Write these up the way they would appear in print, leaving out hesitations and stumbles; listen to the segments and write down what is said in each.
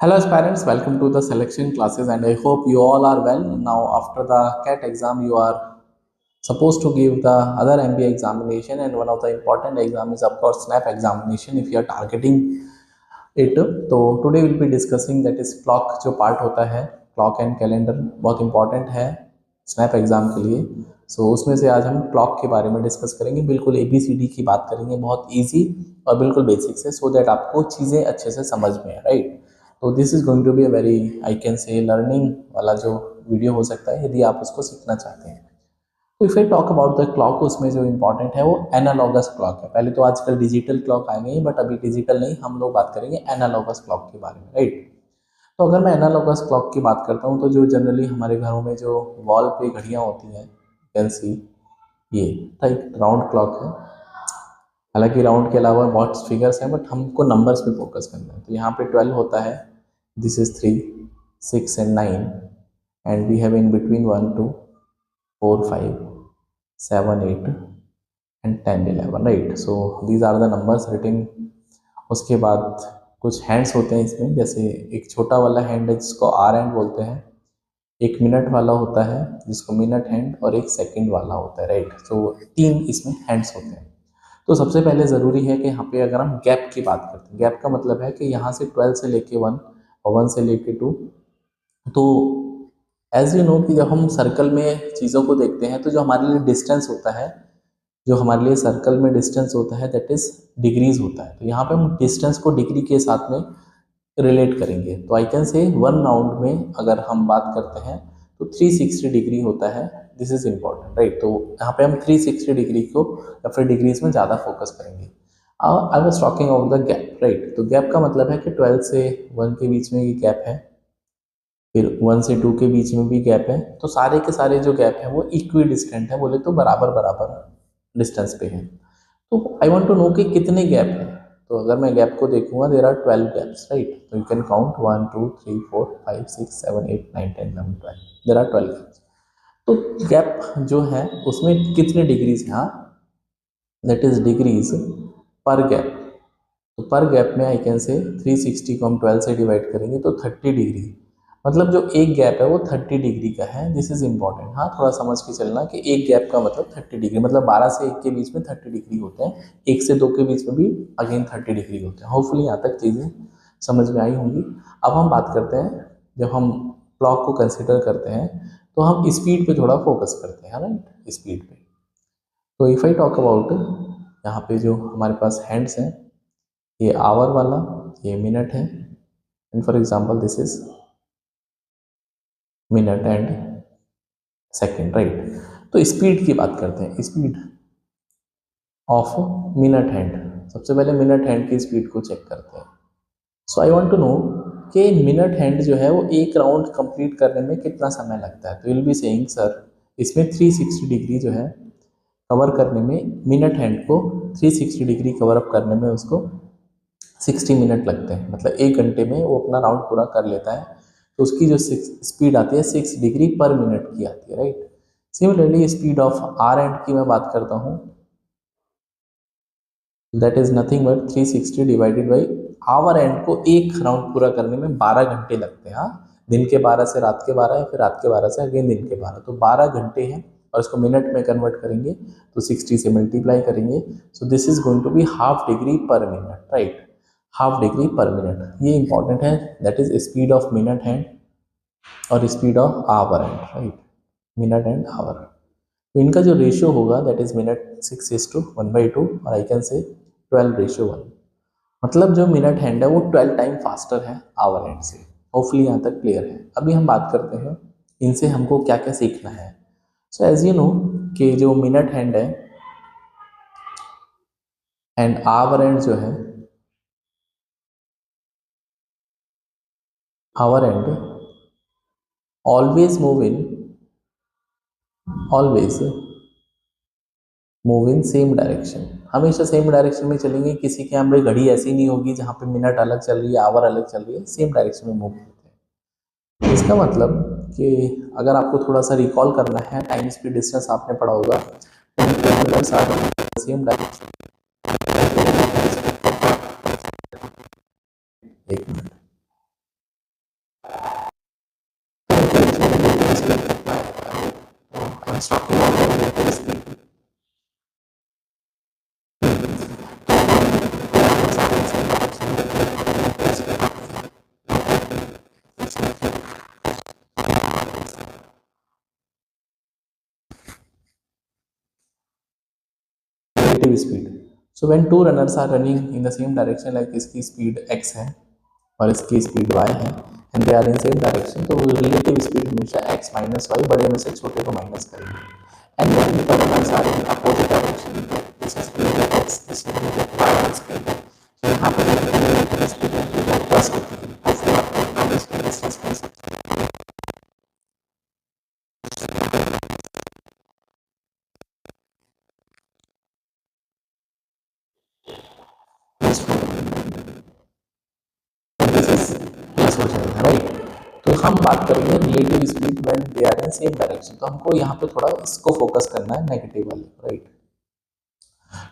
Hello aspirants, welcome to the selection classes and I hope you all are well. Now after the CAT exam you are supposed to give the other MBA examination and one of the important exam is of course SNAP examination if you are targeting it. तो today we'll be discussing that is clock जो part होता है clock and calendar बहुत important है SNAP exam के लिए. उसमें से आज हम क्लॉक के बारे में डिस्कस करेंगे. बिल्कुल ABCD की बात करेंगे बहुत ईजी और बिल्कुल बेसिक से सो दैट आपको चीज़ें अच्छे से समझ में आए राइट. तो this is going to be a very I can say learning वाला जो वीडियो हो सकता है यदि आप उसको सीखना चाहते हैं. तो if I talk about the clock उसमें जो इम्पोर्टेंट है वो एनालॉगस क्लॉक है. पहले तो आजकल डिजिटल क्लॉक आ गई बट अभी डिजिटल नहीं, हम लोग बात करेंगे एनालॉगस क्लॉक के बारे में राइट. तो अगर मैं एनालॉगस क्लॉक की बात करता हूँ तो जो जनरली हमारे घरों में जो वॉल पे घड़ियाँ होती हैं कैन सी ये एक राउंड क्लॉक है. हालांकि राउंड के अलावा बहुत फिगर्स हैं बट हमको नंबर्स पे फोकस करना है. तो यहाँ पे 12 होता है, this is 3, 6 and 9 and we have in between 1 2 4 5 7 8 and 10 11 right. So these are the numbers written. उसके बाद कुछ हैंड्स होते हैं इसमें, जैसे एक छोटा वाला हैंड है जिसको आर हैंड बोलते हैं, एक मिनट वाला होता है जिसको मिनट हैंड और एक सेकंड वाला होता है राइट. सो 3 इसमें हैंड्स होते हैं. तो सबसे पहले ज़रूरी है कि यहाँ पे अगर हम गैप की बात करते हैं, गैप का मतलब है कि यहाँ से 12 से लेके 1 और 1 से लेके 2. तो एज यू नो कि जब हम सर्कल में चीज़ों को देखते हैं तो जो हमारे लिए डिस्टेंस होता है, जो हमारे लिए सर्कल में डिस्टेंस होता है दैट इज़ डिग्रीज होता है. तो यहाँ पे हम डिस्टेंस को डिग्री के साथ में रिलेट करेंगे. तो आई कैन से 1 राउंड में अगर हम बात करते हैं तो 360 डिग्री होता है. This is important right. तो यहाँ पे हम 360 डिग्री को या फिर डिग्रीज में ज़्यादा फोकस करेंगे. I was talking about the gap right. तो गैप का मतलब है कि 12 से 1 के बीच में ये गैप है, फिर 1 से 2 के बीच में भी गैप है. तो सारे के सारे जो गैप है वो इक्वी डिस्टेंट है, बोले तो बराबर बराबर डिस्टेंस पे है. तो आई वॉन्ट टू नो कि कितने गैप है. तो अगर मैं गैप को देखूंगा देर आर 12 गैप्स राइट. तो you can count 1 2 3 4 5 6 7 8 9 10 11 12. There are 12 gaps. तो गैप जो है उसमें कितने डिग्रीज हैं, that is degrees per gap. तो पर गैप में आई कैन से 360 को हम 12 से डिवाइड करेंगे तो 30 डिग्री. मतलब जो एक गैप है वो 30 डिग्री का है. This is important. हाँ, थोड़ा समझ के चलना कि एक गैप का मतलब 30 डिग्री, मतलब 12 से 1 के बीच में 30 डिग्री होते हैं, 1 से 2 के बीच में भी अगेन 30 डिग्री होते हैं. होपफुली यहाँ तक चीज़ें समझ में आई होंगी. अब हम बात करते हैं, जब हम क्लॉक को कंसिडर करते हैं तो हम स्पीड पे थोड़ा फोकस करते हैं राइट, स्पीड पे. तो इफ़ आई टॉक अबाउट यहाँ पे जो हमारे पास हैंड्स हैं, ये आवर वाला, ये मिनट है and for example this is minute and second right. तो स्पीड की बात करते हैं, स्पीड ऑफ मिनट हैंड. सबसे पहले मिनट हैंड की स्पीड को चेक करते हैं. सो आई वांट टू नो कि मिनट हैंड जो है वो एक राउंड कंप्लीट करने में कितना समय लगता है. तो विल बी सेइंग सर इसमें 360 डिग्री जो है कवर करने में, मिनट हैंड को 360 डिग्री कवर अप करने में उसको 60 मिनट लगते हैं. मतलब 1 घंटे में वो अपना राउंड पूरा कर लेता है. तो उसकी जो स्पीड आती है 6 डिग्री पर मिनट की आती है right. Similarly speed of hour hand की मैं बात करता हूँ, that is nothing but 360 divided by hour hand को एक राउंड पूरा करने में 12 घंटे लगते हैं. हाँ, दिन के 12 से रात के 12 या फिर रात के 12 से अगेन दिन के 12, तो 12 घंटे हैं. और इसको मिनट में कन्वर्ट करेंगे तो 60 से मल्टीप्लाई करेंगे. So this is going to be half degree per minute right. Half degree per minute ये इंपॉर्टेंट है. That is speed of minute hand और speed of hour hand right, minute and hour. तो इनका जो ratio होगा that is minute 6:1/2 और आई can से 12:1. मतलब जो मिनट हैंड है वो 12 टाइम फास्टर है आवर हैंड से. होपफुली यहाँ तक क्लियर है. अभी हम बात करते हैं इनसे हमको क्या क्या सीखना है. सो एज यू नो कि जो मिनट हैंड है एंड आवर हैंड जो है, hour hand always move in, always move in same direction. हमेशा सेम डायरेक्शन में चलेंगे. किसी के यहाँ पे घड़ी ऐसी नहीं होगी जहाँ पे मिनट अलग चल रही है आवर अलग चल रही है, सेम डायरेक्शन में मूव करते हैं. इसका मतलब कि अगर आपको थोड़ा सा रिकॉल करना है, टाइम स्पीड डिस्टेंस आपने पढ़ा होगा, सेम डायरेक्शन. एक minute. relative speed. So when two runners are running in the same direction, like इसकी speed x है और इसकी speed y है and they are in same direction, तो relative speed हमेशा x minus y, बड़े में से छोटे को माइनस करेंगे. And when the runners are in opposite direction, this is speed x, this is y speed. So यहाँ पे relative speed है plus कितनी है, फिर आपको minus की distance कर सकते हैं. प्लस हो जाएगा, राइट. तो हम बात करेंगे relative speed when they are in same direction. तो हमको यहाँ पे थोड़ा इसको फोकस करना है, नेगेटिव वाले, राइट.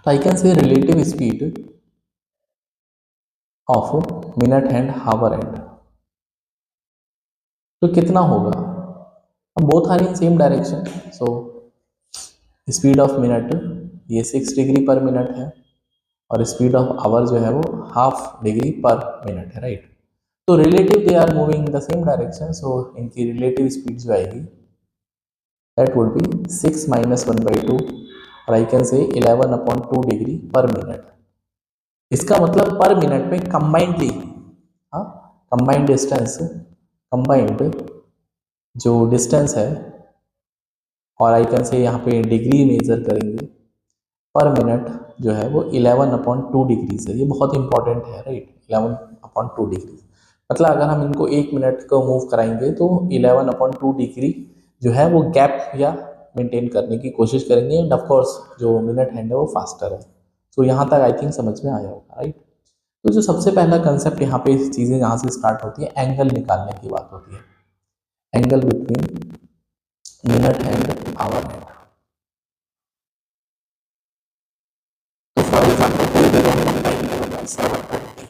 तो I can say relative speed of minute hand hour hand. तो कितना होगा, हम both are in same direction. So speed of minute ये 6 डिग्री पर मिनट है और स्पीड ऑफ आवर जो है वो हाफ डिग्री पर मिनट है, राइट. तो relative they are moving in the same direction, so इनकी रिलेटिव स्पीड जो आएगी दैट वुड बी 6 माइनस 1/2 और आई कैन से 11/2 डिग्री पर मिनट. इसका मतलब पर मिनट में कंबाइंडली, हाँ, कंबाइंड डिस्टेंस, कंबाइंड जो डिस्टेंस है, और आई कैन से यहाँ पे डिग्री मेजर करेंगे पर मिनट जो है वो 11/2 डिग्री है. ये बहुत इंपॉर्टेंट है, राइट. 11/2 डिग्री मतलब अगर हम इनको 1 मिनट को मूव कराएंगे तो 11/2 डिग्री जो है वो गैप या मेंटेन करने की कोशिश करेंगे. एंड ऑफकोर्स जो मिनट हैंड है वो फास्टर है. तो यहाँ तक आई थिंक समझ में आया होगा, राइट. तो जो सबसे पहला कंसेप्ट यहाँ पे चीज़ें यहाँ से स्टार्ट होती है, एंगल निकालने की बात होती है. Angle between minute hand hour hand. तो फॉर एग्जाम्पल कोई भी रैंडम टाइम होगा 7:20,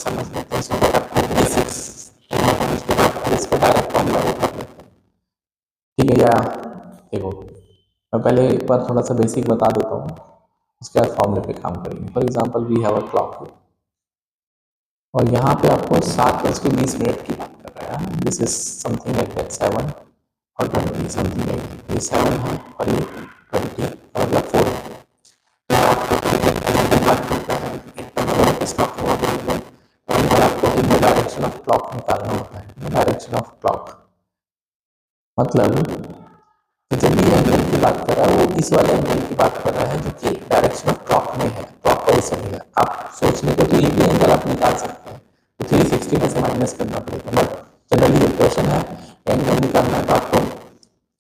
समझ लेते हैं. ठीक है या देखो, मैं पहले एक बार थोड़ा सा बेसिक बता देता हूँ, उसके बाद फॉर्मूले पे काम करेंगे. For example we have a clock और यहाँ पे आपको 7:20 की बात कर रहा है. This is something like that 7 और 20 समथिंग लाइक ये 7 है और ये 20 मतलब 4 है. डायरेक्शन ऑफ क्लॉक निकालना होता है. डायरेक्शन ऑफ क्लॉक मतलब जब भी एंगल की बात कर रहा है वो इस वाले एंगल की बात कर रहा है जो कि डायरेक्शन ऑफ क्लॉक में है. क्लॉक का चलेगा. आप सोचने को तो ये भी एंगल आप निकाल सकते हैं, तो 360 में से माइनस करना पड़ेगा. बट जनरली ये क्वेश्चन है एंगल निकालना है तो आपको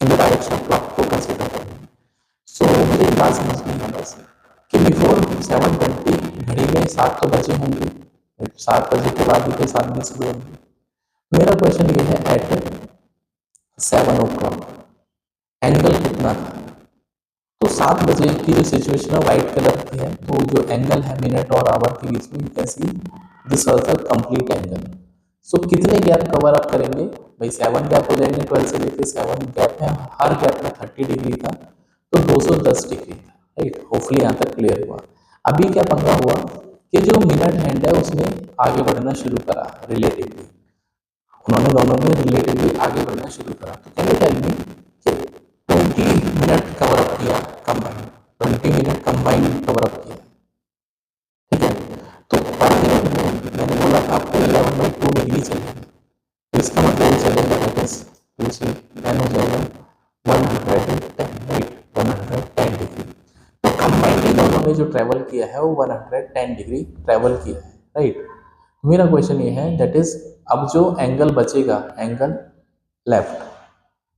इन द डायरेक्शन ऑफ क्लॉक को कंसिडर करना है. सो मुझे एक बात समझनी है बस कि बिफोर 7:20 घड़ी में 7 तो बजे होंगे, 7 बजे के बाद ही तो 7 में शुरू होंगे. मेरा क्वेश्चन ये है एट 7 o'clock एंगल कितना था. तो 7 बजे की जो सिचुएशन है व्हाइट कलर की है, तो जो एंगल है मिनट और आवर के बीच में कैसी this was the complete angle. So कितने गैप कवर अप करेंगे भाई, 7 गैप हो जाएंगे. 12 से लेकर 7 गैप है, हर गैप में 30 डिग्री था तो 210 डिग्री था, राइट. होपफुली यहाँ तक क्लियर हुआ. अभी क्या पंगा हुआ कि जो मिनट हैंड है उसने आगे बढ़ना शुरू करा रिलेटिवली, उन्होंने दोनों ने रिलेटिवली आगे बढ़ना शुरू करा. तो can you tell me 20 minute cover up किया combined, 20 minute combined cover up किया, ठीक है. तो पर मिनट में मैंने बोला था आपको 11/2 डिग्री चलेगा, तो इसका मतलब चलेगा देन हो जाएगा 110, राइट. 110 डिग्री. तो कंबाइंडली दोनों ने जो ट्रेवल किया है वो 110 डिग्री ट्रेवल किया है, राइट. मेरा क्वेश्चन ये है दैट इज अब जो एंगल बचेगा एंगल लेफ्ट,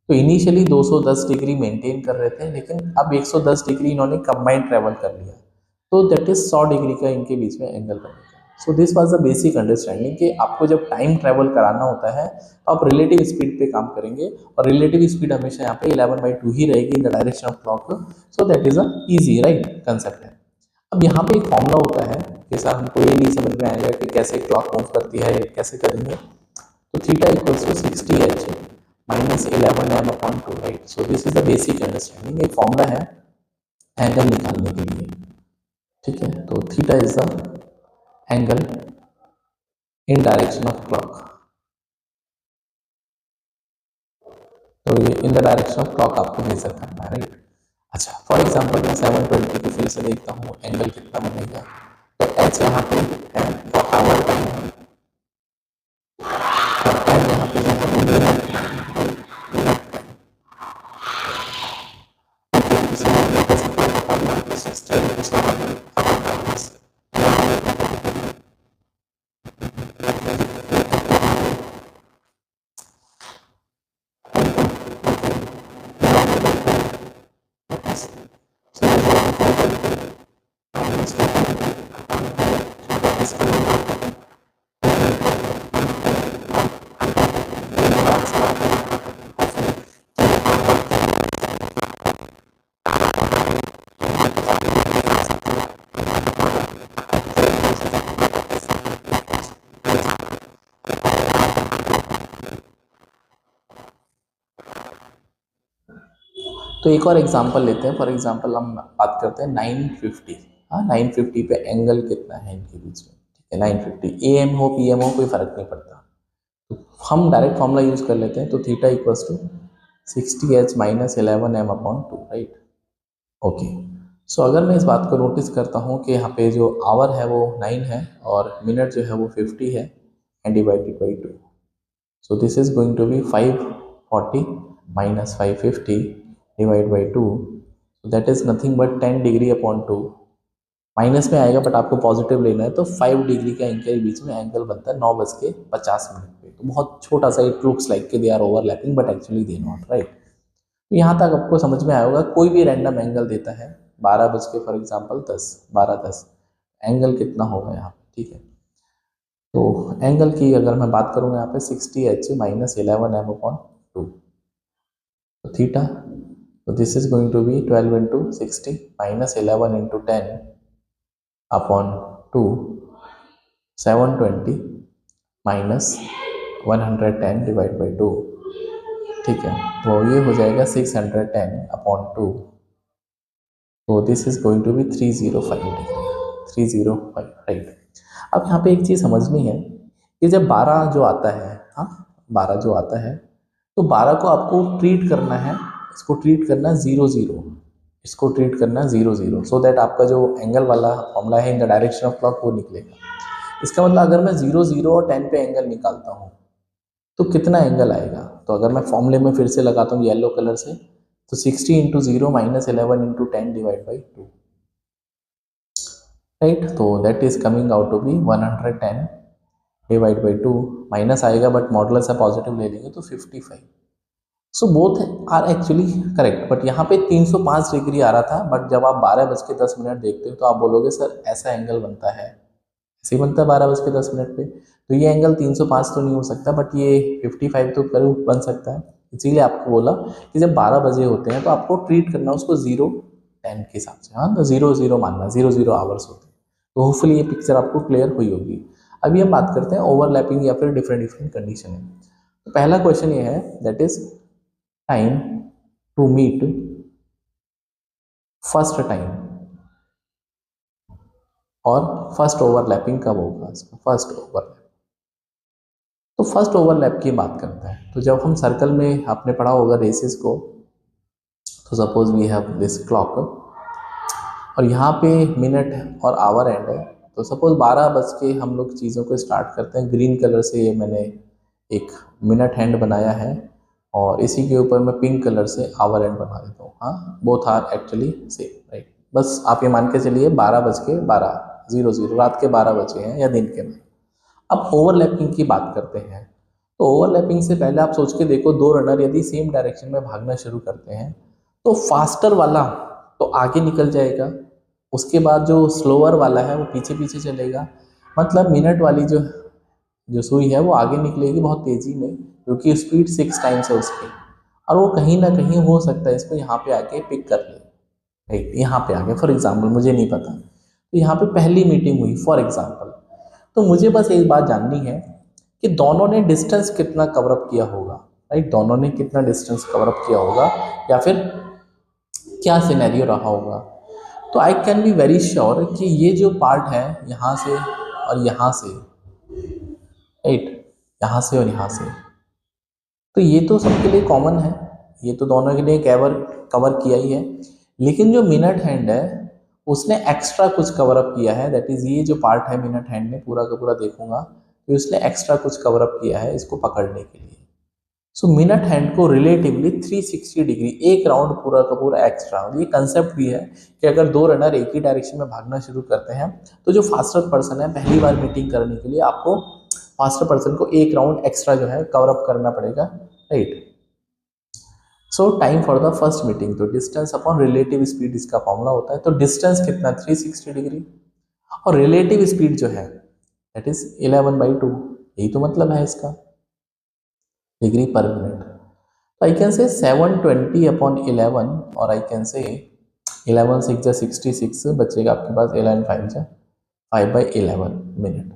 तो इनिशियली 210 डिग्री मेंटेन कर रहे थे लेकिन अब 110 डिग्री इन्होंने कंबाइंड ट्रेवल कर लिया, तो दैट इज 100 डिग्री का इनके बीच में एंगल बनेगा. सो this was the basic understanding कि आपको जब टाइम ट्रैवल कराना होता है तो आप रिलेटिव स्पीड पे काम करेंगे, और रिलेटिव स्पीड हमेशा यहाँ पे 11/2 ही रहेगी इन the direction of clock. So that is a easy right concept है। अब यहाँ पे एक फॉर्मूला होता है कि सर हमको ये नहीं समझ में आएगा कि कैसे क्लॉक मूव करती है, कैसे करेंगे। तो theta equals to 60h minus 11m/2 right. So this is the basic understanding. एक फॉर्मूला है एंगल निकालने के लिए, ठीक है। तो theta is the angle in direction of clock. तो ये in the direction of clock आपको मेजर करना है राइट। अच्छा, फॉर एग्जांपल मैं 720 को फिर से देखता हूँ, एंगल कितना बनेगा। तो एच यहाँ पे है और आवर टाइम है, और एन यहाँ पे तो एक और एग्जांपल लेते हैं। फॉर एग्जांपल हम बात करते हैं 950। हाँ, 950 पे एंगल कितना है इनके बीच में, ठीक है। 950 AM हो PM हो कोई फर्क नहीं पड़ता, तो हम डायरेक्ट फॉर्मूला यूज कर लेते हैं। तो theta equals to 60h minus 11m/2 right. Okay, so अगर मैं इस बात को नोटिस करता हूँ कि यहाँ पे जो आवर है वो 9 है और मिनट जो है वो 50 है and divided by 2। So this is going to be 540 minus 550 divided by 2. So that is nothing but 10 degree upon 2। Minus में आएगा बट आपको पॉजिटिव लेना है, तो 5 डिग्री का इनके बीच में एंगल बनता है 9:50 पे। तो बहुत छोटा सा, इट लुक्स लाइक के they are overlapping but actually they not right. तो यहाँ तक आपको समझ में आया होगा। कोई भी रैंडम एंगल देता है 12 बज के फॉर एग्जाम्पल 10, 12:10, एंगल कितना होगा यहाँ पे, ठीक है। तो एंगल की अगर मैं बात करूँ यहाँ पे 60h माइनस 11m/2, तो थीटा, तो this is going to be 12 into 60 minus 11 into 10 upon 2, 720 minus 110 divide by 2, ठीक है। तो ये हो जाएगा 610 अपॉन 2। तो this is going to be 305 degree, 305 right. अब यहाँ पे एक चीज़ समझनी है कि जब 12 जो आता है, हाँ 12 जो आता है, तो 12 को आपको ट्रीट करना है, इसको ट्रीट करना 0-0, इसको ट्रीट करना 0-0, सो दैट आपका जो एंगल वाला फॉर्मूला है इन द डायरेक्शन ऑफ क्लॉक वो निकलेगा। इसका मतलब अगर मैं 0-0 और 10 पे एंगल निकालता हूँ तो कितना एंगल आएगा। तो अगर मैं फॉर्मूले में फिर से लगाता हूँ येलो कलर से, तो 60 into 0 minus 11 into 10 divide by 2 right. तो that is coming out to be 110 divide by 2, minus आएगा बट मॉडुलस है पॉजिटिव ले लेंगे तो 55। So both are actually correct, but यहाँ पे 305 डिग्री आ रहा था, बट जब आप 12:10 देखते हो तो आप बोलोगे सर ऐसा एंगल बनता है, ऐसे ही बनता है 12:10 पे। तो ये एंगल 305 तो नहीं हो सकता, बट ये 55 तो करीब बन सकता है। इसीलिए आपको बोला कि जब 12 बजे होते हैं तो आपको ट्रीट करना उसको 0-10 के हिसाब से, हाँ, तो 0-0 मानना, 0-0 आवर्स होते हैं। तो होपफुली ये पिक्चर आपको क्लियर हुई होगी। अभी हम बात करते हैं ओवरलैपिंग या फिर डिफरेंट डिफरेंट कंडीशन है। तो पहला क्वेश्चन ये है that is time to meet first time, और फर्स्ट ओवरलैपिंग कब होगा इसका, फर्स्ट ओवरलैप। तो फर्स्ट ओवरलैप की बात करते हैं। तो जब हम सर्कल में आपने पढ़ा होगा रेसेस को, तो suppose we have this clock और यहाँ पे मिनट और आवर एंड है। तो सपोज 12 बज के हम लोग चीज़ों को स्टार्ट करते हैं। ग्रीन कलर से ये मैंने एक मिनट हैंड बनाया है और इसी के ऊपर मैं पिंक कलर से आवर एंड बना देता हूँ। हाँ, both are actually same right. बस आप ये मान के चलिए 12:12 रात के 12 बजे हैं या दिन के। अब ओवरलैपिंग की बात करते हैं। तो ओवरलैपिंग से पहले आप सोच के देखो, दो रनर यदि सेम डायरेक्शन में भागना शुरू करते हैं तो फास्टर वाला तो आगे निकल जाएगा, उसके बाद जो स्लोअर वाला है वो पीछे पीछे चलेगा, मतलब मिनट वाली जो जो सुई है वो आगे निकलेगी बहुत तेजी में, क्योंकि स्पीड 6 टाइम्स है उसकी, और वो कहीं ना कहीं हो सकता है इसको यहाँ पे आके पिक कर ले। राइट, यहाँ पे आके फॉर एग्जाम्पल, मुझे नहीं पता, तो यहाँ पे पहली मीटिंग हुई फॉर एग्जाम्पल, तो मुझे बस एक बात जाननी है कि दोनों ने डिस्टेंस कितना कवर अप किया होगा। राइट, दोनों ने कितना डिस्टेंस कवर अप किया होगा, या फिर क्या सिनेरियो रहा होगा। तो I can be very sure कि ये जो पार्ट है यहाँ से और यहाँ से, राइट, यहाँ से और यहाँ से, तो ये तो सबके लिए कॉमन है, ये तो दोनों के लिए कवर कवर किया ही है। लेकिन जो मिनट हैंड है उसने एक्स्ट्रा कुछ कवर अप किया है, दैट इज ये जो पार्ट है मिनट हैंड में पूरा का पूरा देखूंगा तो इसने एक्स्ट्रा कुछ कवर अप किया है इसको पकड़ने के लिए। सो मिनट हैंड को रिलेटिवली 360 डिग्री, एक राउंड पूरा का पूरा एक्स्ट्रा, ये कंसेप्ट भी है कि अगर दो रनर एक ही डायरेक्शन में भागना शुरू करते हैं तो जो फास्टर पर्सन है पहली बार मीटिंग करने के लिए आपको फास्टर पर्सन को एक राउंड एक्स्ट्रा जो है कवर अप करना पड़ेगा। Right, so time for the first meeting, तो डिस्टेंस अपॉन रिलेटिव स्पीड इसका फॉर्मूला होता है। तो डिस्टेंस कितना, 360 डिग्री, और रिलेटिव स्पीड जो है दैट इज 11/2, यही तो मतलब है इसका, डिग्री पर मिनट। तो आई कैन से 720 अपॉन 11, और आई कैन से 11 6 जा 66 बचेगा आपके पास, 11 5 जा 5/11 मिनट।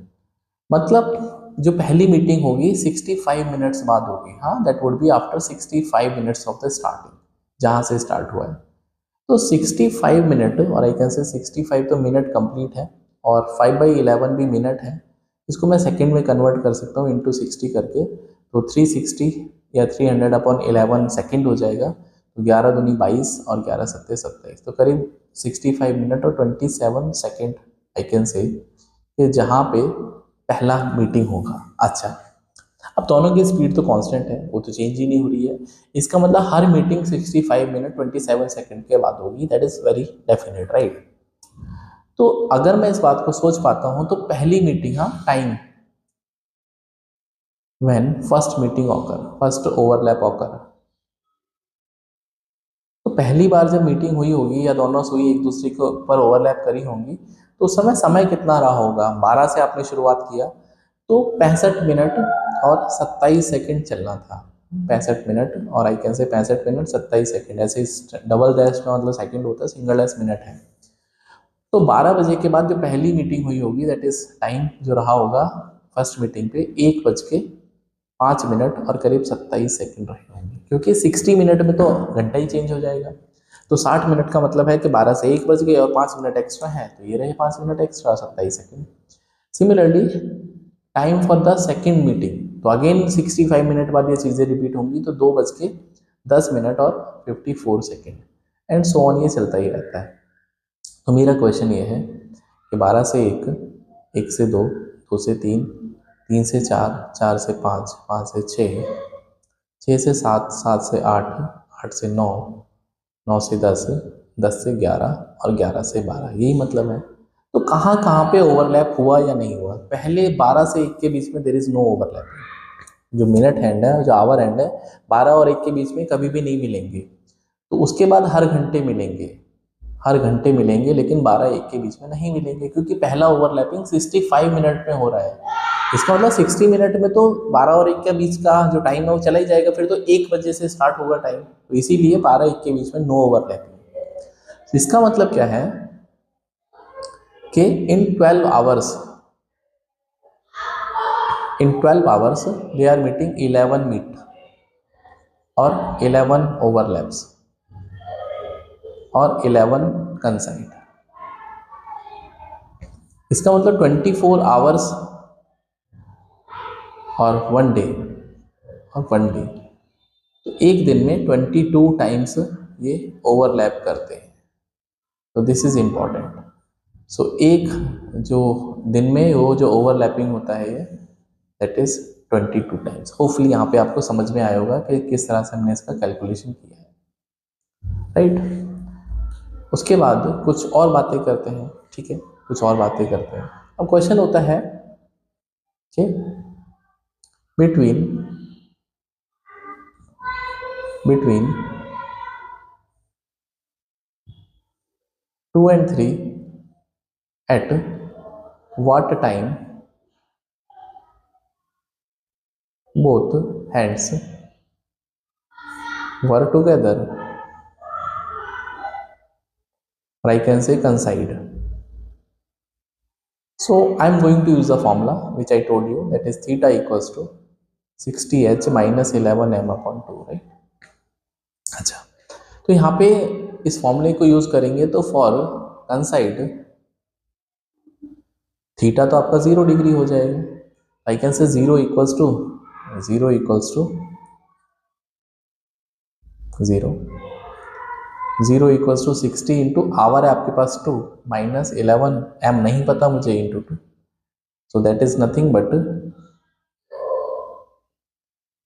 मतलब जो पहली मीटिंग होगी 65 मिनट्स बाद होगी, हाँ, that would be after 65 minutes of the starting, जहाँ से स्टार्ट हुआ है। तो 65 मिनट, और आई कैन से 65 तो मिनट कंप्लीट है, और 5/11 भी मिनट है, इसको मैं सेकेंड में कन्वर्ट कर सकता हूँ इंटू 60 करके, तो 360 या 300 अपॉन 11 सेकेंड हो जाएगा, तो 11 दूनी 22 और 11 सत्ते 27, तो करीब 65 मिनट और 27 सेकेंड आई कैन से, जहाँ पे पहला मीटिंग होगा। अच्छा, अब दोनों की स्पीड तो कांस्टेंट है, वो तो चेंज ही नहीं हो रही है, इसका मतलब हर मीटिंग 65 मिनट 27 सेकंड के बाद होगी, that is very definite, right. तो अगर मैं इस बात को सोच पाता हूं तो पहली मीटिंग, हाँ, time when first meeting occur, first overlap occur, तो पहली बार जब मीटिंग हुई होगी या दोनों सुई एक दूसरे के ऊपर ओवरलैप करी होंगी, तो उस समय समय कितना रहा होगा, 12 से आपने शुरुआत किया तो 65 मिनट और 27 सेकंड चलना था, 65 मिनट और आई कैन से 65 मिनट 27 सेकंड, ऐसे डबल डैश में मतलब सेकंड होता है, सिंगल डैश मिनट है। तो 12 बजे के बाद जो पहली मीटिंग हुई होगी दैट इज टाइम जो रहा होगा फर्स्ट मीटिंग पे 1:05 और करीब 27 सेकंड रहे होंगे, क्योंकि 60 मिनट में तो घंटा ही चेंज हो जाएगा, तो 60 मिनट का मतलब है कि 12 से 1 बज गए और 5 मिनट एक्स्ट्रा है, तो ये रहे 5 minute extra 27 second. Similarly time for the second meeting, तो अगेन 65 मिनट बाद ये चीज़ें रिपीट होंगी, तो 2:10 और 54 सेकेंड, एंड सो ऑन, ये चलता ही रहता है। तो मेरा क्वेश्चन ये है कि 12 से 1, 1 से 2, 2 से 3, 3 से 4, 4 से 5, 5 से 6, 6 से 7, 7 से 8, 8 से 9, 9 से 10, 10 से 11 और 11 से 12, यही मतलब है। तो कहाँ कहाँ पे ओवरलैप हुआ या नहीं हुआ, पहले 12 से 1 के बीच में देर इज नो ओवरलैप, जो मिनट हैंड है जो आवर हैंड है 12 और 1 के बीच में कभी भी नहीं मिलेंगे, तो उसके बाद हर घंटे मिलेंगे, हर घंटे मिलेंगे, लेकिन 12-1 के बीच में नहीं मिलेंगे, क्योंकि पहला ओवरलैपिंग 65 मिनट में हो रहा है। इसका मतलब 60 मिनट में तो 12 और 1 के बीच का जो टाइम है वो चला ही जाएगा, फिर तो 1 बजे से स्टार्ट होगा टाइम, तो इसीलिए 12-1 के बीच में नो ओवरलैपिंग। इसका मतलब क्या है कि in 12 hours they are meeting 11 meet और 11 ओवरलैप्स और 11 कंसाइड। इसका मतलब 24 आवर्स और 1 डे, और 1 डे, तो एक दिन में 22 टाइम्स ये ओवरलैप करते हैं, तो दिस इज इम्पॉर्टेंट। सो एक जो दिन में वो जो ओवरलैपिंग होता है ये दैट इज 22 टाइम्स। होपफुली यहाँ पे आपको समझ में आया होगा कि किस तरह से हमने इसका कैलकुलेशन किया है, राइट। उसके बाद कुछ और बातें करते हैं, ठीक है, कुछ और बातें करते हैं। अब क्वेश्चन होता है कि between between 2 and 3 at what time both hands were together, or I can say coincide. So I'm going to use the formula which I told you, that is theta equals to 60h minus 11m upon 2, right. अच्छा, तो यहाँ पे इस फॉर्मूले को use करेंगे तो for कंसाइड theta तो आपका 0 डिग्री हो जाएगा। आई can say 0 equals to 0 equals to 60 into hour है आपके पास 2 माइनस 11 एम नहीं पता मुझे into 2, so that is nothing but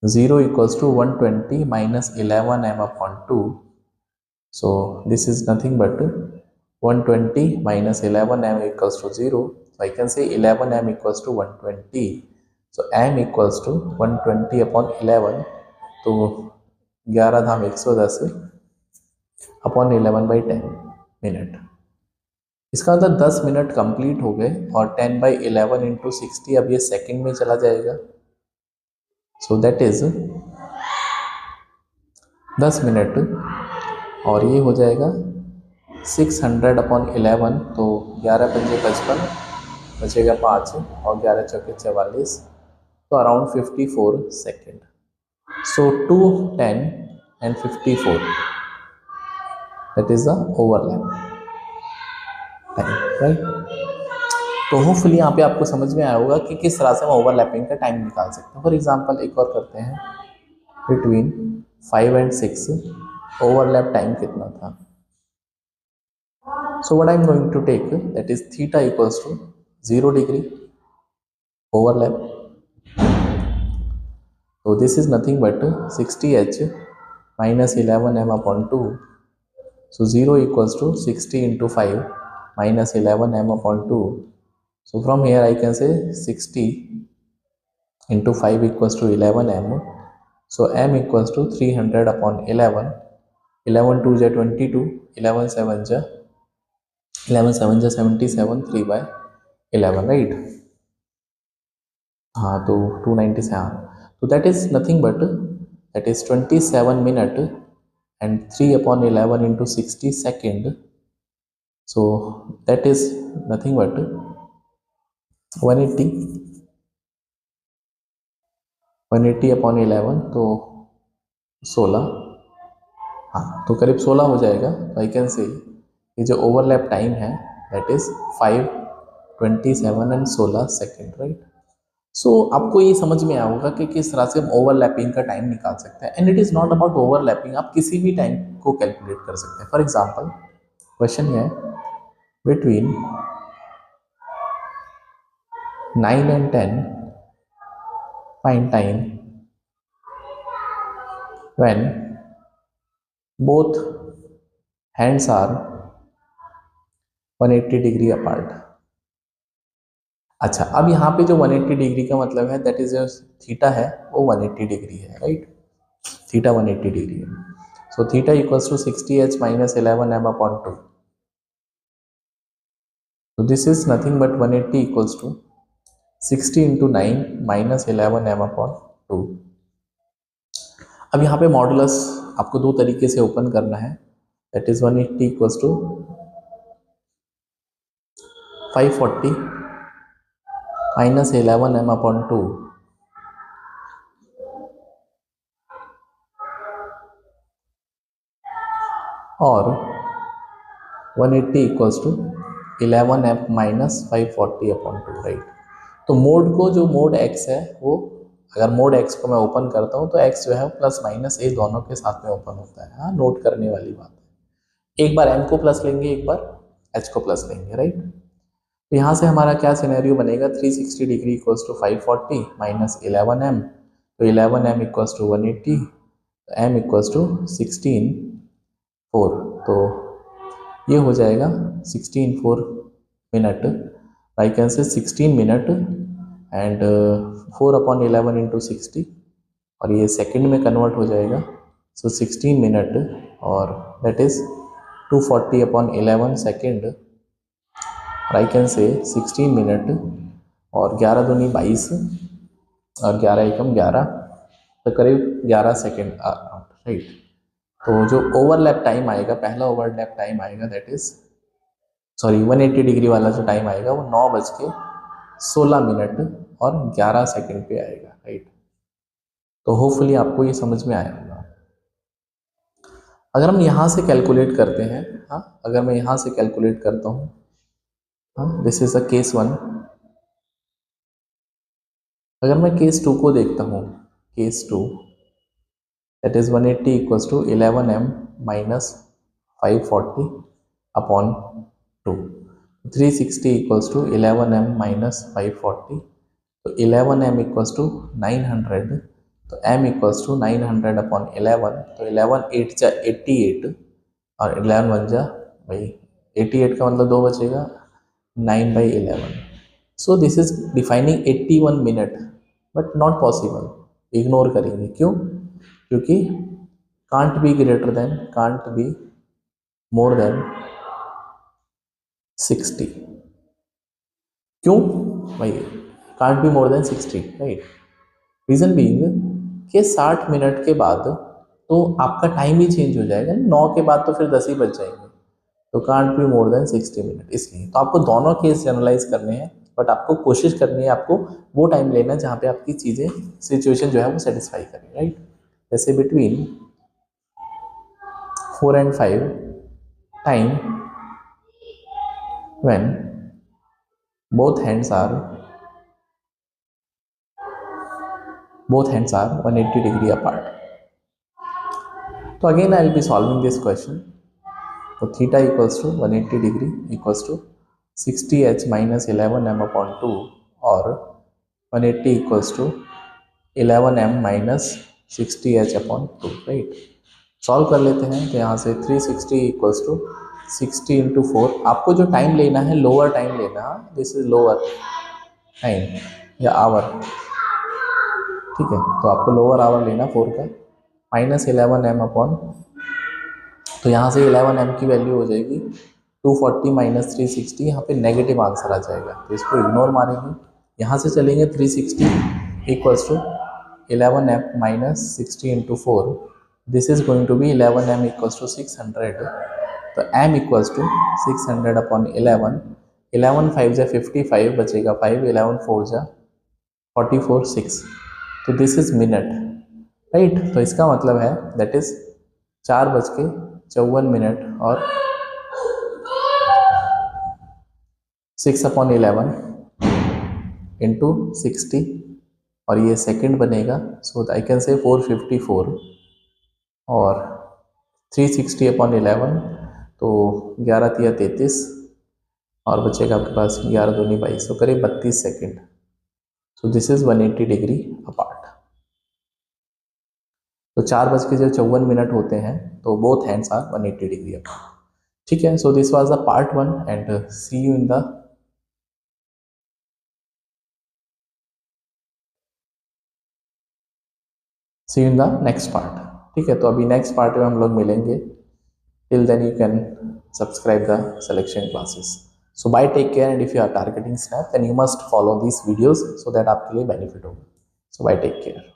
0 equals to 120 minus 11 m upon 2, so this is nothing but 120 minus 11 m equals to 0, so I can say 11 m equals to 120, so m equals to 120 upon 11, तो 11 धाम 110 upon 11/10 minute. इसका मतलब 10 minute complete हो गए और 10/11 into 60 अब ये second में चला जाएगा, सो दैट इज 10 मिनट और ये हो जाएगा 600 अपॉन 11, तो 11 पंजे 55 बचेगा 5 और 11 चौके 44, तो around 54 second. So 2, 10 and 54 that is the overlap time, right. तो होपफुली यहाँ पे आपको समझ में आया होगा कि किस तरह से हम ओवरलैपिंग का टाइम निकाल सकते हैं। फॉर एग्जांपल एक और करते हैं, बिटवीन 5 and 6 ओवरलैप टाइम कितना था। So what I am going to take that is theta equals to 0 degree overlap, तो this is nothing but 60h minus 11m upon 2, so 0 equals to 60 into 5 minus 11m upon 2, so from here I can say 60 into 5 equals to 11m, so m equals to 300 upon 11, 11 2 जा 22, 11 7 जा 77, 3/11, right. हाँ, तो 290 से, हाँ, तो that is nothing but that is 27 minute and 3 upon 11 into 60 second, so that is nothing but 180 upon 11, तो 16, हाँ, तो करीब 16 हो जाएगा। तो आई कैन से ये जो ओवरलैप टाइम है that is 5, 27 and 16 second, right. So आपको ये समझ में आया होगा कि किस तरह से हम ओवरलैपिंग का टाइम निकाल सकते हैं। And it is not about overlapping, आप किसी भी टाइम को कैलकुलेट कर सकते हैं। फॉर एग्जांपल क्वेश्चन है, between 9 and 10 find time when both hands are 180 degree apart. अच्छा, अब यहाँ पे जो 180 डिग्री का मतलब है दैट इज थीटा है वो 180 डिग्री है, राइट। थीटा 180 डिग्री है, so theta equals to 60h minus 11m upon 2, so this is nothing but 180 equals to 60 into 9 minus 11m upon 2। अब यहाँ पे मॉडुलस आपको दो तरीके से ओपन करना है, that is 180 equals to 540 minus 11m upon 2, और 180 equals to 11m minus 540 upon 2, right. तो मोड को, जो मोड x है वो, अगर मोड x को मैं ओपन करता हूँ तो x जो है प्लस माइनस ए दोनों के साथ में ओपन होता है। हाँ, नोट करने वाली बात है। एक बार m को प्लस लेंगे, एक बार h को प्लस लेंगे, राइट। तो यहाँ से हमारा क्या सिनेरियो बनेगा, 360 degree equals to 540 minus 11m, तो 11m equals to 180, m equals to 16 4, तो ये हो जाएगा 16 4 मिनट, आई कैन से 16 मिनट एंड 4 अपॉन 11 इंटू 60, और ये सेकंड में कन्वर्ट हो जाएगा, सो 16 मिनट और that is 240 upon 11 second, I can से 16 मिनट और 11 दूनी 22 और 11 एकम 11, तो करीब 11 सेकेंड राइट। तो जो ओवरलैप टाइम आएगा, पहला ओवरलैप टाइम आएगा दैट इज सॉरी 180 डिग्री वाला जो टाइम आएगा वो 9:16 और 11 सेकेंड पे आएगा राइट। तो होपफुली आपको ये समझ में आया होगा। अगर हम यहाँ से कैलकुलेट करते हैं, हाँ अगर मैं यहाँ से कैलकुलेट करता हूँ, हाँ दिस इज अ केस 1। अगर मैं केस 2 को देखता हूँ, case 2 that is 180 equals to 11m minus 540 upon 2, 360 equals to 11m minus 540, तो 11m इक्वल्स टू 900, तो m इक्वल्स टू 900 अपॉन 11, तो 11 8 जा 88 और 11 1 जा भाई 88 का मतलब 2 बचेगा, 9/11। So this is defining 81 minute, but not possible, ignore करेंगे। क्यों? क्योंकि can't be greater than, can't be more than 60। क्यों भाई can't be more than 60 right? Reason being कि 60 मिनट के बाद तो आपका टाइम ही चेंज हो जाएगा, 9 के बाद तो फिर 10 ही बज जाएंगे, तो can't be more than 60 minute. इसलिए तो आपको दोनों केस जनरलाइज करने हैं, बट आपको कोशिश करनी है, आपको वो टाइम लेना है जहाँ पे आपकी चीज़ें सिचुएशन जो है वो सेटिस्फाई करें राइट। जैसे between 4 and 5 time when both hands are 180 degree apart. So again I will be solving this question. So theta equals to 180 degree equals to 60h minus 11m upon 2 or 180 equals to 11m minus 60h upon 2 right. Solve कर लेते हैं। तो यहाँ से 360 equals to 60 into 4, आपको जो time लेना है लोअर टाइम लेना, दिस इज लोअर टाइम या आवर, ठीक है। तो आपको लोअर आवर लेना 4 का, माइनस 11m अपॉन, तो यहाँ से 11m की वैल्यू हो जाएगी 240 माइनस 360, यहाँ पे नेगेटिव आंसर आ जाएगा, तो इसको इग्नोर मारेंगे। यहाँ से चलेंगे 360 equals to 11m minus 60 into 4, this is going to be 11m equals to 600, तो m इक्वल्स टू 600 अपॉन 11, 11 5 जा 55 बचेगा 5, 11 4 जा 44 6, तो दिस इज मिनट राइट। तो इसका मतलब है दैट इज 4:54 और 6/11 इंटू 60 और ये सेकंड बनेगा, सो आई कैन से 454 और 360/11, तो 11 तिया 33 और बचेगा आपके पास 11 दूनी 22, तो करीब 32 second. So this is 180 degree apart. तो 4:54 होते हैं, तो both hands are 180 degree apart, ठीक है। So this was the part 1 and see you in the next part, ठीक है। तो अभी नेक्स्ट पार्ट में हम लोग मिलेंगे। Till then you can subscribe the selection classes. So bye, take care, and if you are targeting SNAP then you must follow these videos so that आपके लिए बेनिफिट होगा। So bye, take care.